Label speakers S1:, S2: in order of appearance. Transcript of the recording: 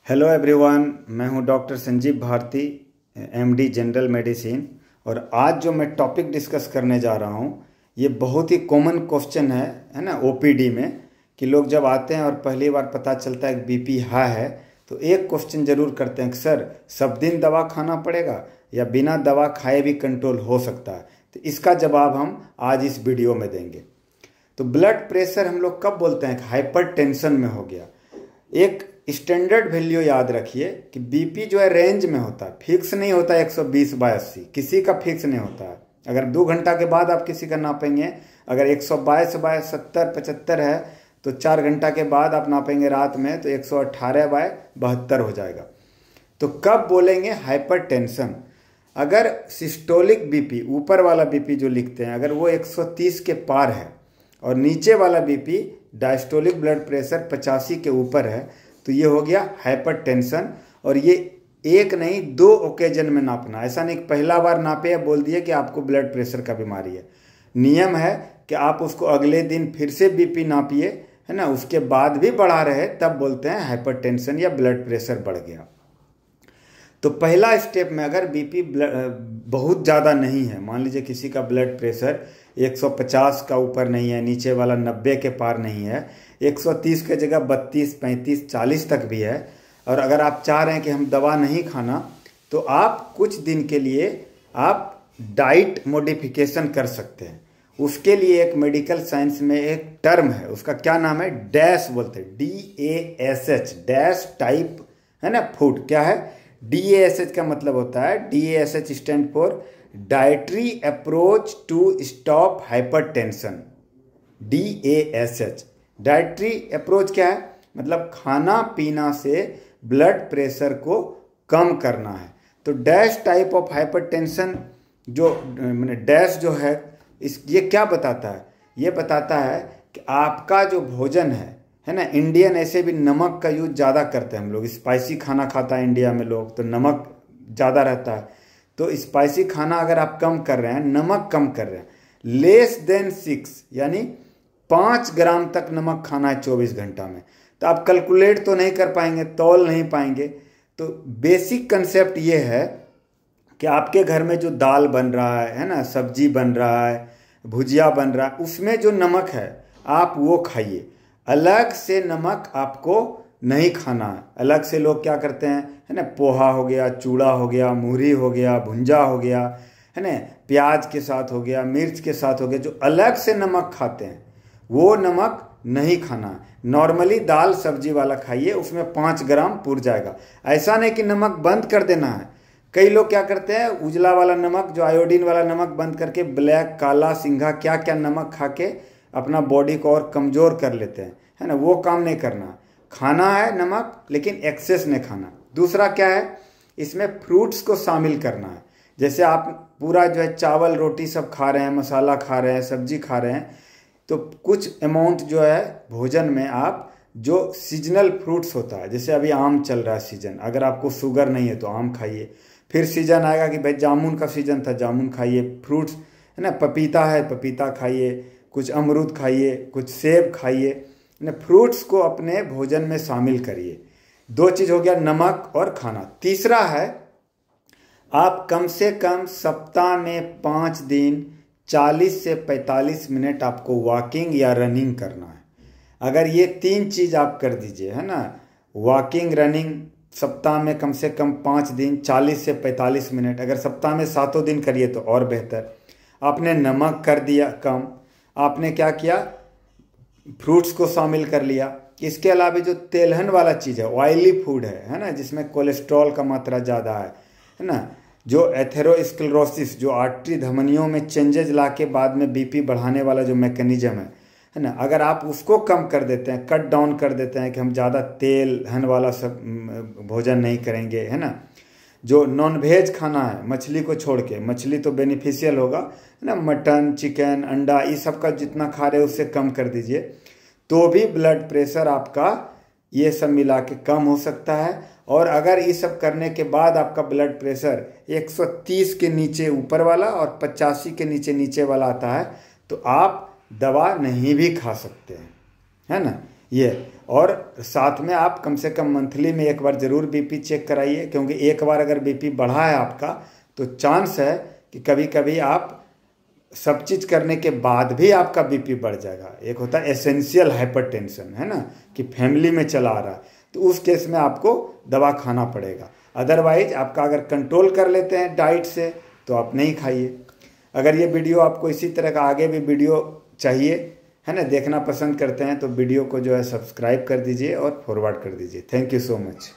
S1: Hello everyone, मैं हूं doctor Sanjeev Bharti, MD general medicine. और आज जो मैं टॉपिक डिस्कस करने जा रहा हूं, ये बहुत ही कॉमन क्वेश्चन है ना ओपीडी में, कि लोग जब आते हैं और पहली बार पता चलता है कि बीपी हाई है तो एक क्वेश्चन जरूर करते हैं कि सर सब दिन दवा खाना पड़ेगा या बिना दवा खाए भी कंट्रोल हो सकता है। तो इसका जवाब हम आज इस वीडियो में देंगे। तो ब्लड प्रेशर हम लोग कब बोलते हैं कि हाइपर टेंशन में हो गया। एक स्टैंडर्ड वैल्यू याद रखिए कि बीपी जो है रेंज में होता है, फिक्स नहीं होता है 120/80, किसी का फिक्स नहीं होता है। अगर 2 घंटा के बाद आप किसी का नापेंगे, अगर 122/70-75 है तो 4 घंटा के बाद आप नापेंगे रात में तो 118/72 हो जाएगा। तो कब बोलेंगे हाइपर टेंशन? अगर सिस्टोलिक बीपी, ऊपर वाला बीपी जो लिखते हैं, अगर वो 130 के पार है और नीचे वाला बीपी डायस्टोलिक ब्लड प्रेशर 85 के ऊपर है तो ये हो गया हाइपर टेंशन। और ये एक नहीं 2 ओकेजन में नापना, ऐसा नहीं पहला बार नापे या बोल दिए कि आपको ब्लड प्रेशर का बीमारी है। नियम है कि आप उसको अगले दिन फिर से बीपी नापिए, है ना, उसके बाद भी बढ़ा रहे तब बोलते हैं हाइपर टेंशन या ब्लड प्रेशर बढ़ गया। तो पहला स्टेप में अगर बीपी बहुत ज़्यादा नहीं है, मान लीजिए किसी का ब्लड प्रेशर 150 का ऊपर नहीं है, नीचे वाला 90 के पार नहीं है, 130 के जगह 32, 35, 40 तक भी है, और अगर आप चाह रहे हैं कि हम दवा नहीं खाना तो आप कुछ दिन के लिए आप डाइट मॉडिफिकेशन कर सकते हैं। उसके लिए एक मेडिकल साइंस में एक टर्म है, उसका क्या नाम है, डैश बोलते हैं, DASH, डैश टाइप, है ना, फूड। क्या है DASH का मतलब होता है, DASH stand for dietary approach to stop hypertension. DASH dietary approach क्या है, मतलब खाना पीना से ब्लड प्रेशर को कम करना है। तो डैश टाइप ऑफ हाइपरटेंशन जो मैंने डैश जो है ये क्या बताता है, ये बताता है कि आपका जो भोजन है ना, इंडियन ऐसे भी नमक का यूज ज़्यादा करते हैं हम लोग, स्पाइसी खाना खाता है इंडिया में लोग, तो नमक ज़्यादा रहता है। तो स्पाइसी खाना अगर आप कम कर रहे हैं, नमक कम कर रहे हैं, लेस देन 6 यानी 5 ग्राम तक नमक खाना है 24 घंटा में, तो आप कैलकुलेट तो नहीं कर पाएंगे, तौल नहीं पाएंगे। तो बेसिक कंसेप्ट ये है कि आपके घर में जो दाल बन रहा है ना, सब्जी बन रहा है, भुजिया बन रहा है, उसमें जो नमक है आप वो खाइए। अलग से नमक आपको नहीं खाना है। अलग से लोग क्या करते हैं, है ना, पोहा हो गया, चूड़ा हो गया, मूढ़ी हो गया, भुंजा हो गया, है ना, प्याज के साथ हो गया, मिर्च के साथ हो गया, जो अलग से नमक खाते हैं वो नमक नहीं खाना। नॉर्मली दाल सब्जी वाला खाइए, उसमें 5 ग्राम पुर जाएगा। ऐसा नहीं कि नमक बंद कर देना है। कई लोग क्या करते हैं, उजला वाला नमक, जो आयोडीन वाला नमक बंद करके ब्लैक, काला, सिंघा, क्या क्या नमक खा के अपना बॉडी को और कमज़ोर कर लेते हैं, है ना। वो काम नहीं करना। खाना है नमक, लेकिन एक्सेस नहीं खाना। दूसरा क्या है, इसमें फ्रूट्स को शामिल करना है। जैसे आप पूरा जो है चावल रोटी सब खा रहे हैं, मसाला खा रहे हैं, सब्जी खा रहे हैं, तो कुछ अमाउंट जो है भोजन में आप जो सीजनल फ्रूट्स होता है, जैसे अभी आम चल रहा है सीजन, अगर आपको शुगर नहीं है तो आम खाइए। फिर सीजन आएगा कि भाई जामुन का सीजन था, जामुन खाइए। फ्रूट्स है ना, पपीता है, पपीता खाइए, कुछ अमरूद खाइए, कुछ सेब खाइए ना। फ्रूट्स को अपने भोजन में शामिल करिए। 2 चीज़ हो गया, नमक और खाना। तीसरा है, आप कम से कम सप्ताह में 5 दिन 40 से 45 मिनट आपको वॉकिंग या रनिंग करना है। अगर ये 3 चीज़ आप कर दीजिए, है ना, वॉकिंग, रनिंग, सप्ताह में कम से कम 5 दिन 40 से 45 मिनट, अगर सप्ताह में 7 दिन करिए तो और बेहतर। आपने नमक कर दिया कम, आपने क्या किया, फ्रूट्स को शामिल कर लिया। इसके अलावा जो तेलहन वाला चीज़ है, ऑयली फूड है ना, जिसमें कोलेस्ट्रॉल का मात्रा ज़्यादा है ना, जो एथेरोस्क्लेरोसिस, जो आर्टरी धमनियों में चेंजेज ला के बाद में बीपी बढ़ाने वाला जो मैकेनिज्म है ना, अगर आप उसको कम कर देते हैं, कट डाउन कर देते हैं कि हम ज़्यादा तेलहन वाला सब भोजन नहीं करेंगे, है ना, जो नॉन वेज खाना है मछली को छोड़ के, मछली तो बेनिफिशियल होगा, है ना, मटन, चिकन, अंडा, ये सब का जितना खा रहे हैं उससे कम कर दीजिए, तो भी ब्लड प्रेशर आपका ये सब मिला के कम हो सकता है। और अगर ये सब करने के बाद आपका ब्लड प्रेशर 130 के नीचे ऊपर वाला और 85 के नीचे नीचे वाला आता है तो आप दवा नहीं भी खा सकते हैं, है ना। ये और साथ में आप कम से कम मंथली में एक बार ज़रूर बीपी चेक कराइए, क्योंकि एक बार अगर बीपी बढ़ा है आपका तो चांस है कि कभी कभी आप सब चीज़ करने के बाद भी आपका बीपी बढ़ जाएगा। एक होता है एसेंशियल हाइपरटेंशन, है ना, कि फैमिली में चला आ रहा है, तो उस केस में आपको दवा खाना पड़ेगा। अदरवाइज आपका अगर कंट्रोल कर लेते हैं डाइट से तो आप नहीं खाइए। अगर ये वीडियो आपको इसी तरह का आगे भी वीडियो चाहिए, है ना, देखना पसंद करते हैं, तो वीडियो को जो है सब्सक्राइब कर दीजिए और फॉरवर्ड कर दीजिए। Thank you so much.